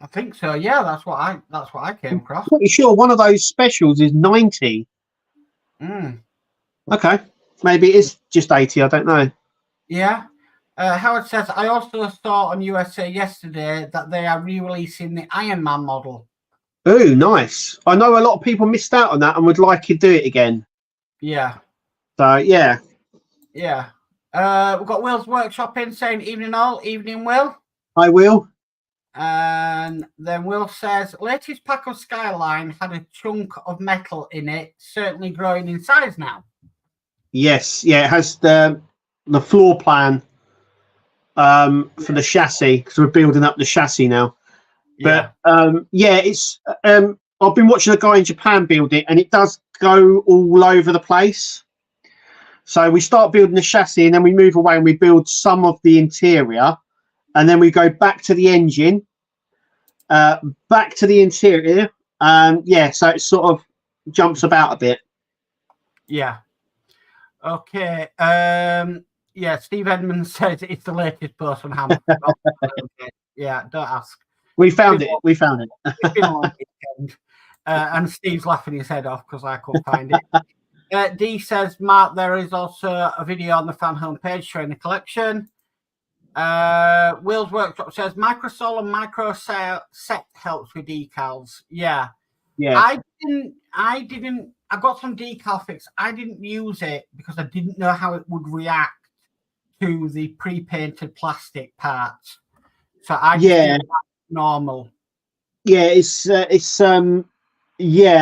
I think so. Yeah, that's what I came across. Pretty sure one of those specials is 90. Okay, maybe it is just 80. I don't know. Yeah. Howard says, I also saw on USA yesterday that they are re-releasing the Iron Man model. Oh, nice. I know a lot of people missed out on that and would like to do it again. Yeah. So, yeah. Yeah. We've got Will's Workshop in saying, evening all. Evening, Will. I will. And then Will says, latest pack of Skyline had a chunk of metal in it, certainly growing in size now. Yes. Yeah, it has the floor plan for the chassis, because we're building up the chassis now. But it's I've been watching a guy in Japan build it, and it does go all over the place. So we start building the chassis, and then we move away and we build some of the interior, and then we go back to the engine, back to the interior, so it sort of jumps about a bit. Yeah. Okay. Steve Edmonds says it's the latest post on Hammer. Yeah, don't ask. We found it. It's been a long weekend. And Steve's laughing his head off because I couldn't find it. D says, Mark, there is also a video on the fan homepage showing the collection. Will's Workshop says, Microsol and Micro Set helps with decals. Yeah. I got some decal fix. I didn't use it because I didn't know how it would react to the pre-painted plastic parts. So I just did that normal. Yeah,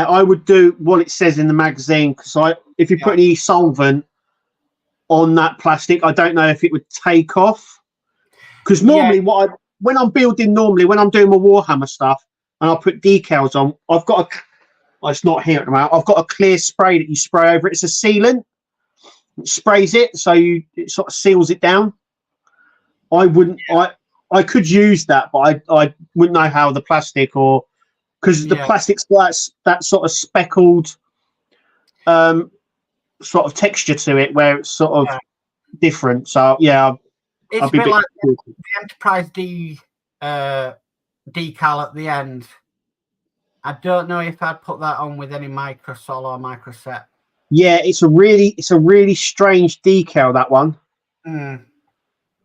I would do what it says in the magazine, because if you put any solvent on that plastic, I don't know if it would take off. Because normally, when I'm doing my Warhammer stuff and I put decals on, I've got it's not here at the moment. I've got a clear spray that you spray over it. It's a sealant. It sprays it, so it sort of seals it down. I could use that, but I wouldn't know how the plastic, or because the plastic's that sort of speckled sort of texture to it, where it's sort of different. So it's a bit like the Enterprise D decal at the end. I don't know if I'd put that on with any Microsol or Microset. Yeah, it's a really strange decal, that one.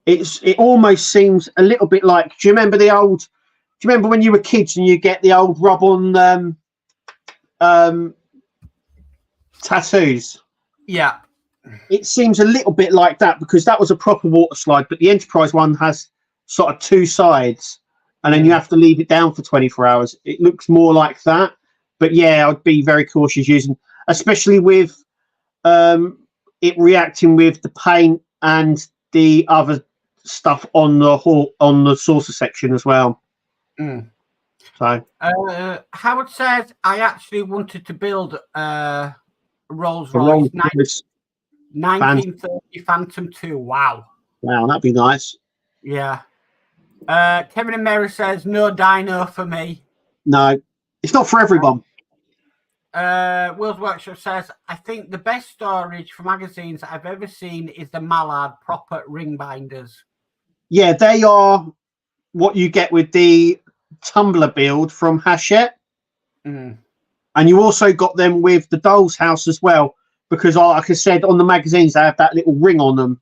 It almost seems a little bit like. Do you remember when you were kids and you get the old rub-on tattoos? Yeah. It seems a little bit like that, because that was a proper water slide, but the Enterprise one has sort of two sides, and then you have to leave it down for 24 hours. It looks more like that. But yeah, I'd be very cautious using, especially with it reacting with the paint and the other stuff on the saucer section as well. So Howard says, I actually wanted to build a Rolls-Royce 1930 Phantom 2. Wow, that'd be nice. Yeah. Kevin and Mary says, no dino for me. No, it's not for everyone. Will's Workshop says, I think the best storage for magazines that I've ever seen is the Mallard proper ring binders. Yeah, they are what you get with the tumbler build from Hachette. And you also got them with the doll's house as well, because like I said, on the magazines, they have that little ring on them,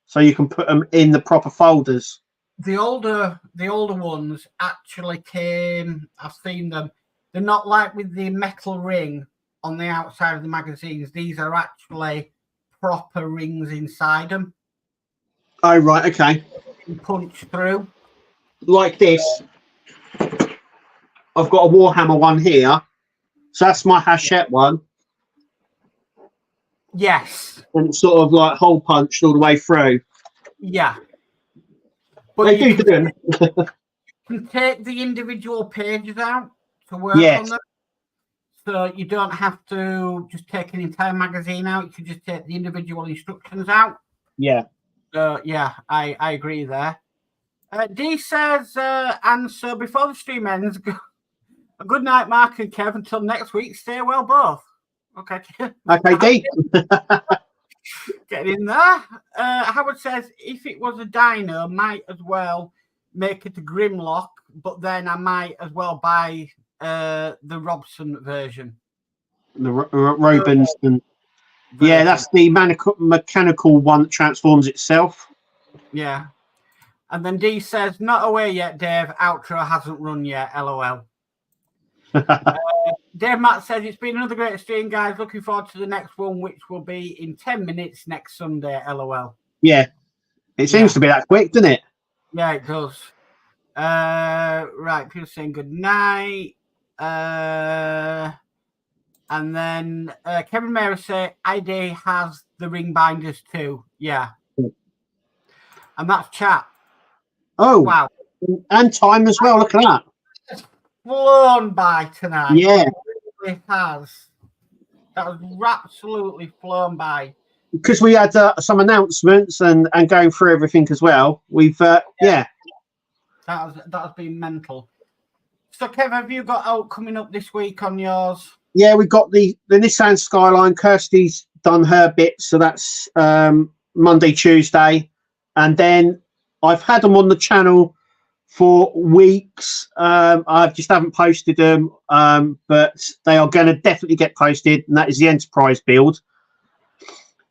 so you can put them in the proper folders. The older ones actually came, I've seen them. They're not like with the metal ring on the outside of the magazines. These are actually proper rings inside them. Oh, right, okay. You punch through. Like this. I've got a Warhammer one here. So that's my Hachette one. Yes. And it's sort of like hole punched all the way through. Yeah. But They you do them. can take the individual pages out to work Yes. on them. So you don't have to just take an entire magazine out. You can just take the individual instructions out. Yeah. Yeah, I agree there. D says, and so before the stream ends, a good night, Mark and Kev. Until next week, stay well both. Okay. Okay, D. Get in there. Howard says, if it was a dino, might as well make it a Grimlock, but then I might as well buy the Robson version. The Robinson. Version. Yeah, that's the mechanical one that transforms itself. Yeah. And then D says, not away yet, Dave. Outro hasn't run yet. LOL. Dave Matt says, it's been another great stream, guys. Looking forward to the next one, which will be in 10 minutes next Sunday. LOL. Yeah. It seems to be that quick, doesn't it? Yeah, it does. Right. People saying good night. And then Kevin Mary say, ID has the ring binders too. Yeah. And that's chat. Oh, wow. And time as well. Look at that. It's flown by tonight. Yeah. It really has. That was absolutely flown by. Because we had some announcements and going through everything as well. We've, yeah. That has been mental. So, Kev, have you got out coming up this week on yours? Yeah, we got the Nissan Skyline. Kirsty's done her bit, so that's Monday, Tuesday. And then I've had them on the channel for weeks. I just haven't posted them, but they are going to definitely get posted, and that is the Enterprise build.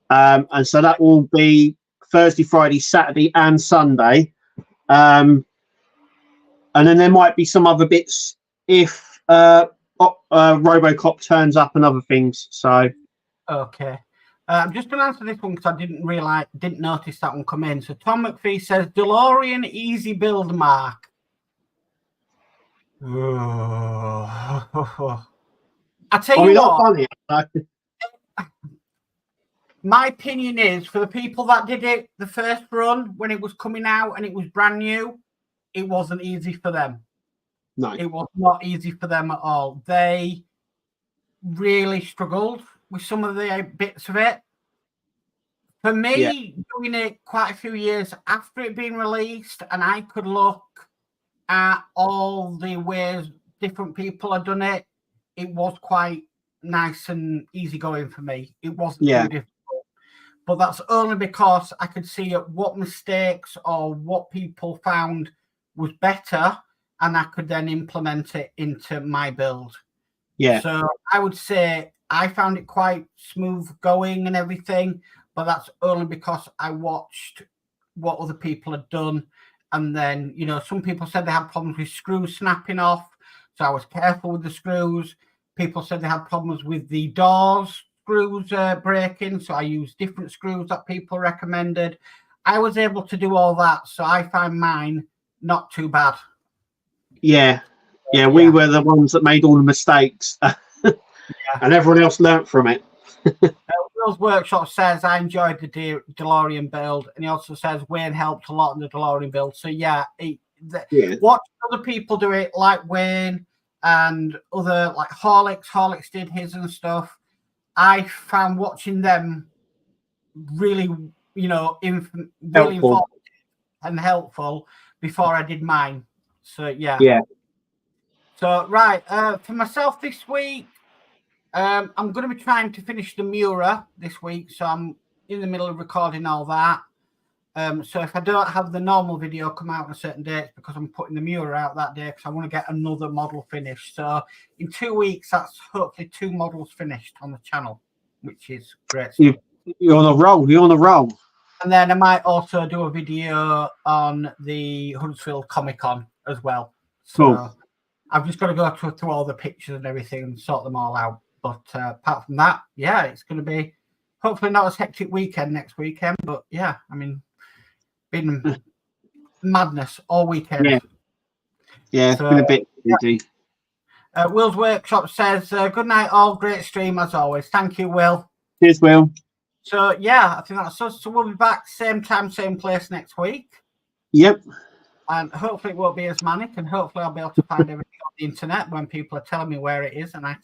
And so that will be Thursday, Friday, Saturday, and Sunday. And then there might be some other bits if RoboCop turns up and other things. So, okay. I'm just going to answer this one because I didn't notice that one come in. So Tom McPhee says, DeLorean easy build, Mark. I tell you what. My opinion is, for the people that did it the first run when it was coming out and it was brand new, it wasn't easy for them. No, it was not easy for them at all. They really struggled with some of the bits of it. For me, doing it quite a few years after it being released, and I could look at all the ways different people had done it, it was quite nice and easygoing for me. It wasn't too difficult. But that's only because I could see what mistakes or what people found was better, and I could then implement it into my build. Yeah. So I would say I found it quite smooth going and everything, but that's only because I watched what other people had done. And then, you know, some people said they had problems with screws snapping off, so I was careful with the screws. People said they had problems with the doors screws breaking, so I used different screws that people recommended. I was able to do all that, so I find mine not too bad. Yeah, we were the ones that made all the mistakes, and everyone else learnt from it. Will's Workshop says, I enjoyed the DeLorean build, and he also says Wayne helped a lot in the DeLorean build. So watch other people do it, like Wayne and other, like Horlicks did his and stuff. I found watching them really, really informative and helpful before I did mine. So yeah. So right, for myself this week, I'm going to be trying to finish the Mura this week, so I'm in the middle of recording all that. So if I don't have the normal video come out on a certain date, it's because I'm putting the mural out that day because I want to get another model finished. So in 2 weeks, that's hopefully 2 models finished on the channel, which is great stuff. You're on a roll. You're on a roll. And then I might also do a video on the Huddersfield Comic Con as well. So Cool. I've just got to go through all the pictures and everything and sort them all out. But apart from that, yeah, it's going to be hopefully not as hectic weekend next weekend. But yeah, I mean, been madness all weekend. Yeah, it's been a bit busy. Will's Workshop says, good night all, great stream as always. Thank you, Will. Cheers, Will. So yeah, I think that's us. So we'll be back same time, same place next week. Yep. And hopefully it won't be as manic, and hopefully I'll be able to find everything on the internet when people are telling me where it is, and I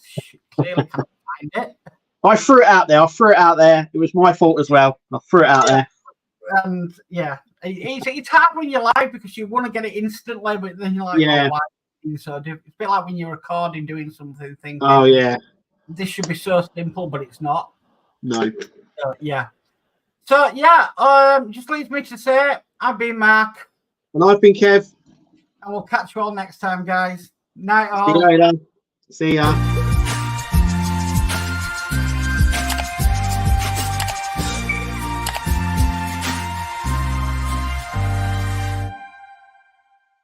clearly can't find it. I threw it out there. It was my fault as well. I threw it out there. And yeah, it's hard when you're live because you want to get it instantly, but then you're like, yeah. Oh, why? So it's a bit like when you're recording, doing something. Thinking, oh yeah, this should be so simple, but it's not. No. Yeah. So yeah, just leaves me to say I've been Mark. And I've been Kev. And we'll catch you all next time, guys. Night all. See you later. See ya.